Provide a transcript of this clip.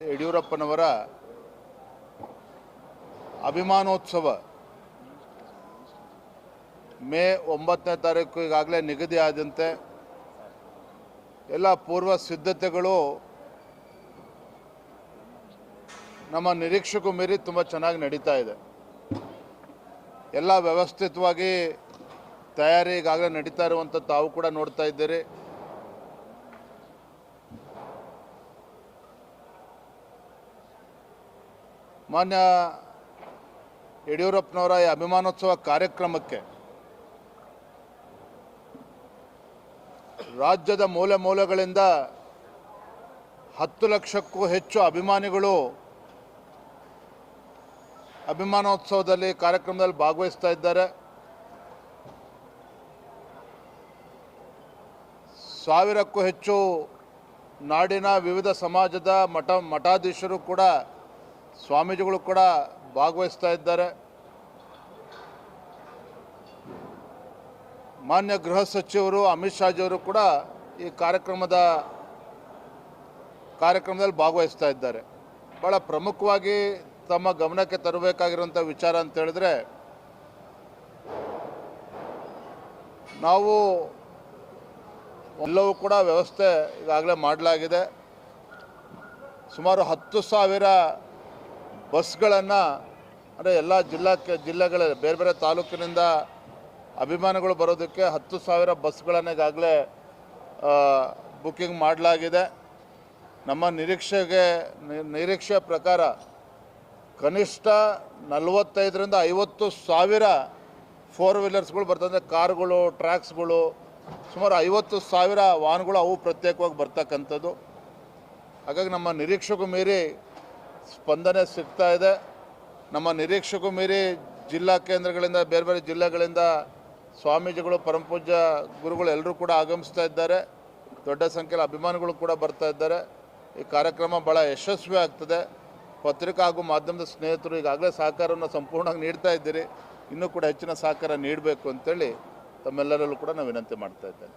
ಯಡಿಯೂರಪ್ಪನವರ ಅಭಿಮಾನೋತ್ಸವ ಮೇ 9ನೇ ತಾರೀಕು ಈಗಾಗಲೇ ನಿಗದಿಯಾದಂತೆ ಎಲ್ಲ ಪೂರ್ವ ಸಿದ್ಧತೆಗಳು ನಮ್ಮ ನಿರೀಕ್ಷೆಗೂ ಮೀರಿ ತುಂಬ ಚೆನ್ನಾಗಿ ನಡೀತಾ ಇದೆ. ಎಲ್ಲ ವ್ಯವಸ್ಥಿತವಾಗಿ ತಯಾರಿ ಈಗಾಗಲೇ ನಡೀತಾ ಇರುವಂಥದ್ದು ತಾವು ಕೂಡ ನೋಡ್ತಾ ಇದ್ದೀರಿ. ಮಾನ್ಯ ಯಡಿಯೂರಪ್ಪನವರ ಈ ಅಭಿಮಾನೋತ್ಸವ ಕಾರ್ಯಕ್ರಮಕ್ಕೆ ರಾಜ್ಯದ ಮೂಲೆ ಮೂಲೆಗಳಿಂದ 10 ಲಕ್ಷಕ್ಕೂ ಹೆಚ್ಚು ಅಭಿಮಾನಿಗಳು ಅಭಿಮಾನೋತ್ಸವದಲ್ಲಿ ಕಾರ್ಯಕ್ರಮದಲ್ಲಿ ಭಾಗವಹಿಸ್ತಾ ಇದ್ದಾರೆ. 1000ಕ್ಕೂ ಹೆಚ್ಚು ನಾಡಿನ ವಿವಿಧ ಸಮಾಜದ ಮಠಾಧೀಶರು ಕೂಡ ಸ್ವಾಮೀಜಿಗಳು ಕೂಡ ಭಾಗವಹಿಸ್ತಾ ಇದ್ದಾರೆ. ಮಾನ್ಯ ಗೃಹ ಸಚಿವರು ಅಮಿತ್ ಶಾಜಿಯವರು ಕೂಡ ಈ ಕಾರ್ಯಕ್ರಮದಲ್ಲಿ ಭಾಗವಹಿಸ್ತಾ ಇದ್ದಾರೆ. ಭಾಳ ಪ್ರಮುಖವಾಗಿ ತಮ್ಮ ಗಮನಕ್ಕೆ ತರಬೇಕಾಗಿರುವಂಥ ವಿಚಾರ ಅಂತ ಹೇಳಿದ್ರೆ, ನಾವು ಎಲ್ಲವೂ ಕೂಡ ವ್ಯವಸ್ಥೆ ಈಗಾಗಲೇ ಮಾಡಲಾಗಿದೆ. ಸುಮಾರು 10,000 ಬಸ್ಗಳನ್ನು ಅಂದರೆ ಎಲ್ಲ ಜಿಲ್ಲೆಗಳ ಬೇರೆ ಬೇರೆ ತಾಲೂಕಿನಿಂದ ಅಭಿಮಾನಿಗಳು ಬರೋದಕ್ಕೆ 10,000 ಬಸ್ಗಳನ್ನು ಈಗಾಗಲೇ ಬುಕ್ಕಿಂಗ್ ಮಾಡಲಾಗಿದೆ. ನಮ್ಮ ನಿರೀಕ್ಷೆ ಪ್ರಕಾರ ಕನಿಷ್ಠ 45ರಿಂದ 50,000 4 ವೀಲರ್ಸ್ಗಳು ಬರ್ತದೆ. ಕಾರುಗಳು, ಟ್ರ್ಯಾಕ್ಸ್ಗಳು, ಸುಮಾರು 50,000 ವಾಹನಗಳು ಅವು ಪ್ರತ್ಯೇಕವಾಗಿ ಬರ್ತಕ್ಕಂಥದ್ದು. ಹಾಗಾಗಿ ನಮ್ಮ ನಿರೀಕ್ಷೆಗೂ ಮೀರಿ ಸ್ಪಂದನೆ ಸಿಗ್ತಾ ಇದೆ. ನಮ್ಮ ನಿರೀಕ್ಷೆಗೂ ಮೀರಿ ಜಿಲ್ಲಾ ಕೇಂದ್ರಗಳಿಂದ ಬೇರೆ ಬೇರೆ ಜಿಲ್ಲೆಗಳಿಂದ ಸ್ವಾಮೀಜಿಗಳು, ಪರಮಪೂಜ್ಯ ಗುರುಗಳು ಎಲ್ಲರೂ ಕೂಡ ಆಗಮಿಸ್ತಾ ಇದ್ದಾರೆ. ದೊಡ್ಡ ಸಂಖ್ಯೆಯಲ್ಲಿ ಅಭಿಮಾನಿಗಳು ಕೂಡ ಬರ್ತಾ ಇದ್ದಾರೆ. ಈ ಕಾರ್ಯಕ್ರಮ ಭಾಳ ಯಶಸ್ವಿ ಆಗ್ತದೆ. ಪತ್ರಿಕಾ ಹಾಗೂ ಮಾಧ್ಯಮದ ಸ್ನೇಹಿತರು ಈಗಾಗಲೇ ಸಹಕಾರವನ್ನು ಸಂಪೂರ್ಣವಾಗಿ ನೀಡ್ತಾ ಇದ್ದೀರಿ. ಇನ್ನೂ ಕೂಡ ಹೆಚ್ಚಿನ ಸಹಕಾರ ನೀಡಬೇಕು ಅಂತೇಳಿ ತಮ್ಮೆಲ್ಲರಲ್ಲೂ ಕೂಡ ನಾನು ವಿನಂತಿ ಮಾಡ್ತಾ ಇದ್ದೇನೆ.